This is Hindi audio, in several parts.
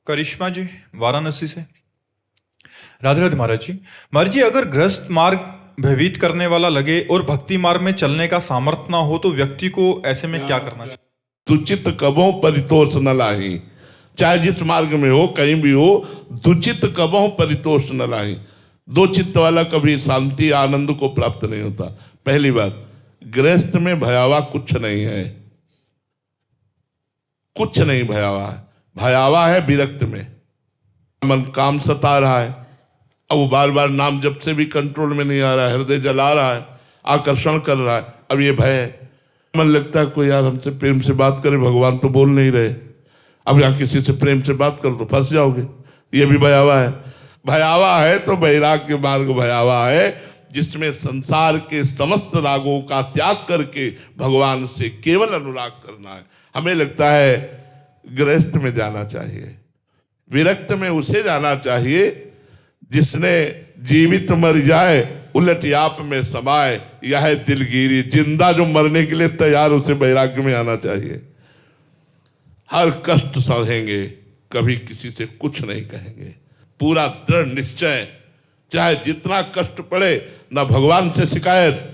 करिश्मा जी, वाराणसी से। राधे राधे महाराज जी। महाराज जी, अगर गृहस्थ मार्ग भयभीत करने वाला लगे और भक्ति मार्ग में चलने का सामर्थ्य ना हो तो व्यक्ति को ऐसे में क्या करना चाहिए? दुचित कबों परितोष न लाही। चाहे जिस मार्ग में हो, कहीं भी हो, दुचित कबों परितोष न लाही। दो चित्त वाला कभी शांति आनंद को प्राप्त नहीं होता। पहली बात, गृहस्थ में भयावा कुछ नहीं है, कुछ नहीं भयावा है। भयावा है विरक्त में। मन काम सता रहा है, अब वो बार बार नाम जप से भी कंट्रोल में नहीं आ रहा है, हृदय जला रहा है, आकर्षण कर रहा है, अब ये भय है। मन लगता है कोई यार हमसे प्रेम से बात करे, भगवान तो बोल नहीं रहे, अब यहाँ किसी से प्रेम से बात करो तो फंस जाओगे, ये भी भयावा है। भयावा है तो वैराग्य मार्ग भयावा है, जिसमें संसार के समस्त रागों का त्याग करके भगवान से केवल अनुराग करना है। हमें लगता है गृहस्थ में जाना चाहिए, विरक्त में उसे जाना चाहिए जिसने जीवित मर जाए उलट याप में समाए, यह है दिलगिरी। जिंदा जो मरने के लिए तैयार, उसे वैराग्य में आना चाहिए। हर कष्ट सहेंगे, कभी किसी से कुछ नहीं कहेंगे। पूरा दृढ़ निश्चय, चाहे जितना कष्ट पड़े, ना भगवान से शिकायत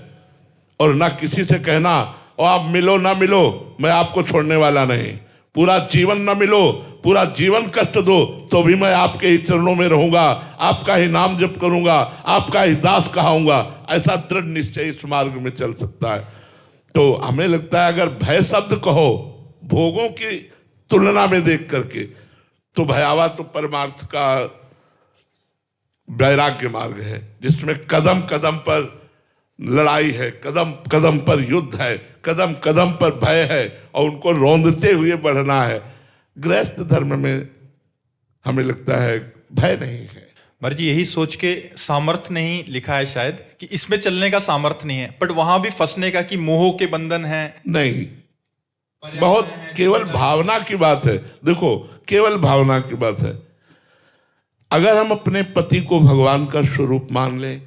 और ना किसी से कहना और आप मिलो ना मिलो, मैं आपको छोड़ने वाला नहीं। पूरा जीवन ना मिलो, पूरा जीवन कष्ट दो, तो भी मैं आपके ही चरणों में रहूंगा, आपका ही नाम जप करूंगा, आपका ही दास कहाऊंगा। ऐसा दृढ़ निश्चय इस मार्ग में चल सकता है। तो हमें लगता है अगर भय शब्द कहो भोगों की तुलना में देख करके, तो भयावा तो परमार्थ का वैराग्य मार्ग है, जिसमें कदम कदम पर लड़ाई है, कदम कदम पर युद्ध है, कदम कदम पर भय है और उनको रौंदते हुए बढ़ना है। गृहस्थ धर्म में हमें लगता है भय नहीं है। महाराज जी, यही सोच के सामर्थ्य नहीं लिखा है शायद कि इसमें चलने का सामर्थ्य नहीं है, बट वहां भी फंसने का कि मोह के बंधन है। नहीं, बहुत केवल भावना की बात है। देखो, केवल भावना की बात है। अगर हम अपने पति को भगवान का स्वरूप मान लें,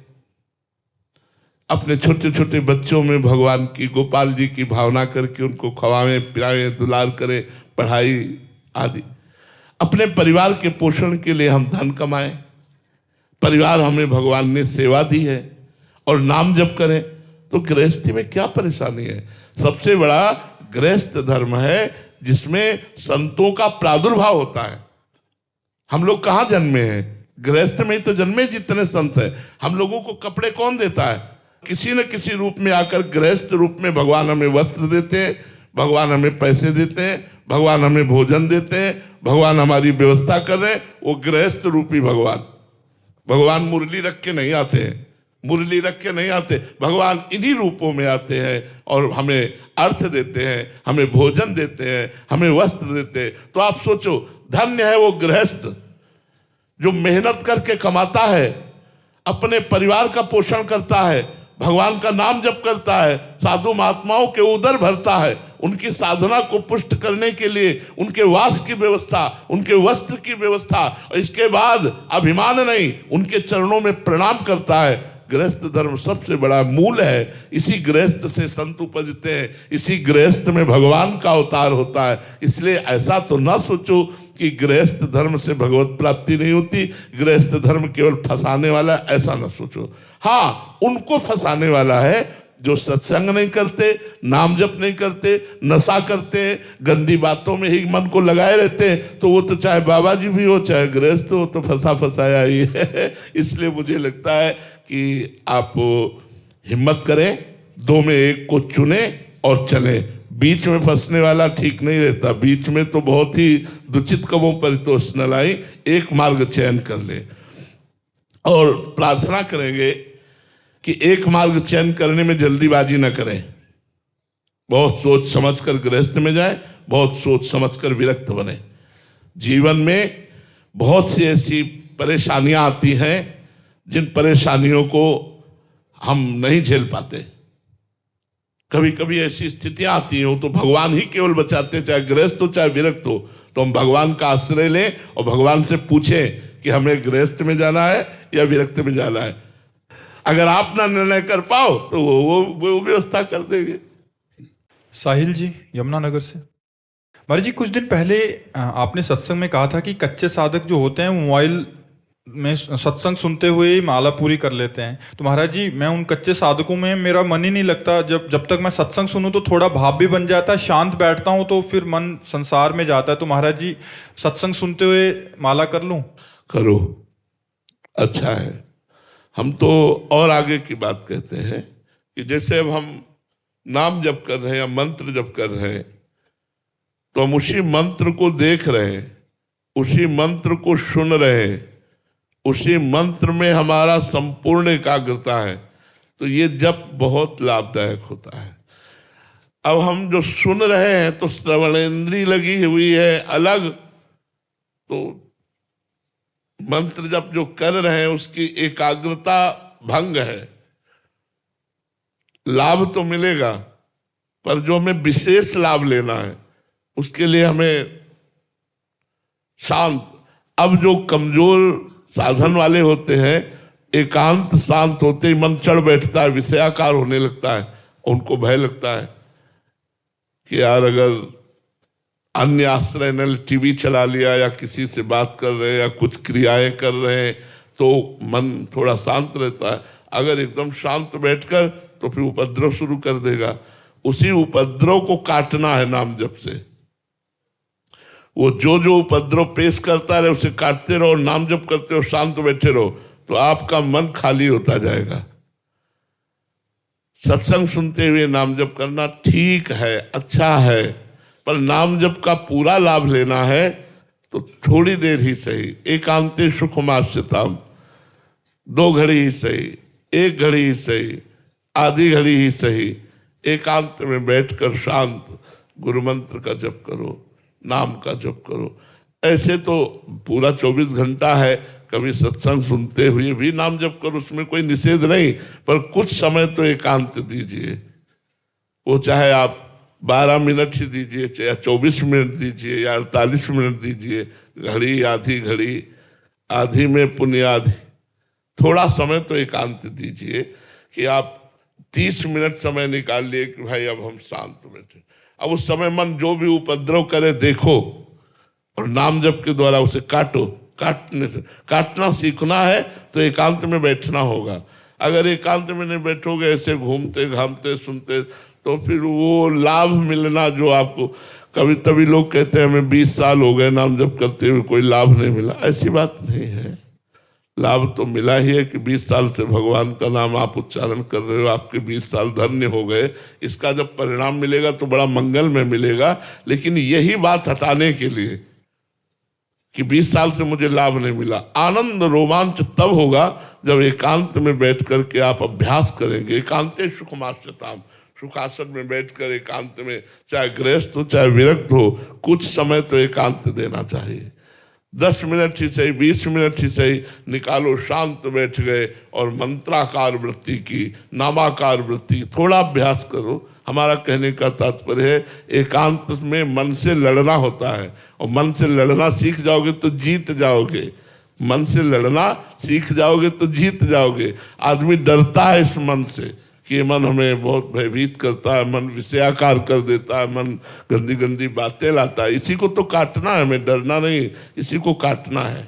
अपने छोटे छोटे बच्चों में भगवान की, गोपाल जी की भावना करके उनको खवाएं पिलाएं, दुलार करें, पढ़ाई आदि, अपने परिवार के पोषण के लिए हम धन कमाएं, परिवार हमें भगवान ने सेवा दी है, और नाम जप करें, तो गृहस्थी में क्या परेशानी है? सबसे बड़ा गृहस्थ धर्म है जिसमें संतों का प्रादुर्भाव होता है। हम लोग कहाँ जन्मे हैं? गृहस्थ में ही तो जन्मे जितने संत हैं। हम लोगों को कपड़े कौन देता है? किसी न किसी रूप में आकर गृहस्थ रूप में भगवान हमें वस्त्र देते हैं, भगवान हमें पैसे देते हैं, भगवान हमें भोजन देते हैं, भगवान हमारी व्यवस्था कर रहे हैं। वो गृहस्थ रूपी भगवान। भगवान मुरली रख के नहीं आते हैं, मुरली रख के नहीं आते, भगवान इन्हीं रूपों में आते हैं और हमें अर्थ देते हैं, हमें भोजन देते हैं, हमें वस्त्र देते हैं। तो आप सोचो, धन्य है वो गृहस्थ जो मेहनत करके कमाता है, अपने परिवार का पोषण करता है, भगवान का नाम जप करता है, साधु महात्माओं के उदर भरता है, उनकी साधना को पुष्ट करने के लिए उनके वास की व्यवस्था, उनके वस्त्र की व्यवस्था, और इसके बाद अभिमान नहीं, उनके चरणों में प्रणाम करता है। गृहस्थ धर्म सबसे बड़ा मूल है। इसी गृहस्थ से संत उपजते हैं, इसी गृहस्थ में भगवान का अवतार होता है। इसलिए ऐसा तो ना सोचो कि गृहस्थ धर्म से भगवत प्राप्ति नहीं होती, गृहस्थ धर्म केवल फंसाने वाला, ऐसा ना सोचो। हाँ, उनको फंसाने वाला है जो सत्संग नहीं करते, नाम जप नहीं करते, नशा करते, गंदी बातों में ही मन को लगाए रहते हैं। तो वो तो चाहे बाबा जी भी हो, चाहे गृहस्थ हो, तो फंसा फंसाया ही है। इसलिए मुझे लगता है कि आप हिम्मत करें, दो में एक को चुने और चलें। बीच में फंसने वाला ठीक नहीं रहता। बीच में तो बहुत ही दुचित कबों परितोष न लाई, एक मार्ग चयन कर ले। और प्रार्थना करेंगे कि एक मार्ग चयन करने में जल्दीबाजी न करें। बहुत सोच समझकर गृहस्थ में जाए, बहुत सोच समझकर विरक्त बने। जीवन में बहुत सी ऐसी परेशानियां आती हैं जिन परेशानियों को हम नहीं झेल पाते। कभी कभी ऐसी स्थितियां आती हैं, तो भगवान ही केवल बचाते, चाहे गृहस्थ हो चाहे विरक्त हो। तो हम भगवान का आश्रय लें और भगवान से पूछें कि हमें गृहस्थ में जाना है या विरक्त में जाना है। अगर आप ना निर्णय कर पाओ तो वो व्यवस्था कर देंगे। साहिल जी, यमुनानगर से। महाराज जी कुछ दिन पहले आपने सत्संग में कहा था कि कच्चे साधक जो होते हैं वो मोबाइल में सत्संग सुनते हुए ही माला पूरी कर लेते हैं। तो महाराज जी मैं उन कच्चे साधकों में मेरा मन ही नहीं लगता। जब तक मैं सत्संग सुनूं तो थोड़ा भाव भी बन जाता है, शांत बैठता हूं तो फिर मन संसार में जाता है। तो महाराज जी सत्संग सुनते हुए माला कर लूं? करो, अच्छा है। हम तो और आगे की बात कहते हैं कि जैसे अब हम नाम जप कर रहे हैं या मंत्र जप कर रहे हैं तो हम उसी मंत्र को देख रहे हैं, उसी मंत्र को सुन रहे हैं, उसी मंत्र में हमारा संपूर्ण एकाग्रता है, तो ये जप बहुत लाभदायक होता है। अब हम जो सुन रहे हैं तो श्रवणेंद्रिय लगी हुई है अलग, तो मंत्र जप जो कर रहे हैं उसकी एकाग्रता भंग है। लाभ तो मिलेगा पर जो हमें विशेष लाभ लेना है उसके लिए हमें शांत, अब जो कमजोर साधन वाले होते हैं एकांत शांत होते ही मन चढ़ बैठता है, विषयाकार होने लगता है, उनको भय लगता है कि यार अगर अन्य आश्रय ने टीवी चला लिया या किसी से बात कर रहे हैं या कुछ क्रियाएं कर रहे हैं तो मन थोड़ा शांत रहता है। अगर एकदम शांत बैठकर तो फिर उपद्रव शुरू कर देगा। उसी उपद्रव को काटना है नाम जप से। वो जो उपद्रव पेश करता रहे उसे काटते रहो, नाम जप करते रहो, शांत बैठे रहो, तो आपका मन खाली होता जाएगा। सत्संग सुनते हुए नाम जप करना ठीक है, अच्छा है, पर नाम जप का पूरा लाभ लेना है तो थोड़ी देर ही सही, एकांते सुखमाश्यताम, 2 घड़ी ही सही, 1 घड़ी ही सही, आधी घड़ी ही सही, एकांत में बैठकर शांत गुरु मंत्र का जप करो, नाम का जप करो। ऐसे तो पूरा 24 घंटा है, कभी सत्संग सुनते हुए भी नाम जप करो, उसमें कोई निषेध नहीं, पर कुछ समय तो एकांत दीजिए। वो चाहे आप 12 मिनट ही दीजिए, चाहे 24 मिनट दीजिए या 48 मिनट दीजिए, घड़ी आधी घड़ी, आधी में पुण्य आधी, थोड़ा समय तो एकांत दीजिए कि आप 30 मिनट समय निकाल लिए कि भाई अब हम शांत बैठे। अब उस समय मन जो भी उपद्रव करे देखो और नाम जप के द्वारा उसे काटो। काटना सीखना है तो एकांत में बैठना होगा। अगर एकांत में नहीं बैठोगे ऐसे घूमते घामते सुनते तो फिर वो लाभ मिलना जो आपको, कभी तभी लोग कहते हैं हमें 20 साल हो गए नाम जप करते हुए कोई लाभ नहीं मिला। ऐसी बात नहीं है, लाभ तो मिला ही है कि 20 साल से भगवान का नाम आप उच्चारण कर रहे हो, आपके 20 साल धन्य हो गए। इसका जब परिणाम मिलेगा तो बड़ा मंगल में मिलेगा। लेकिन यही बात हटाने के लिए कि 20 साल से मुझे लाभ नहीं मिला, आनंद रोमांच तब होगा जब एकांत में बैठ करके आप अभ्यास करेंगे। एकांते सुखमाश्यताम, सुखासन में बैठकर एकांत में, चाहे गृहस्थ हो चाहे विरक्त हो, कुछ समय तो एकांत देना चाहिए। 10 मिनट ही सही, 20 मिनट ही सही निकालो, शांत बैठ गए और मंत्राकार वृत्ति की, नामाकार वृत्ति, थोड़ा अभ्यास करो। हमारा कहने का तात्पर्य है एकांत में मन से लड़ना होता है, और मन से लड़ना सीख जाओगे तो जीत जाओगे। मन से लड़ना सीख जाओगे तो जीत जाओगे। आदमी डरता है इस मन से कि ये मन हमें बहुत भयभीत करता है, मन विषयाकार कर देता है, मन गंदी गंदी बातें लाता है। इसी को तो काटना है, हमें डरना नहीं, इसी को काटना है।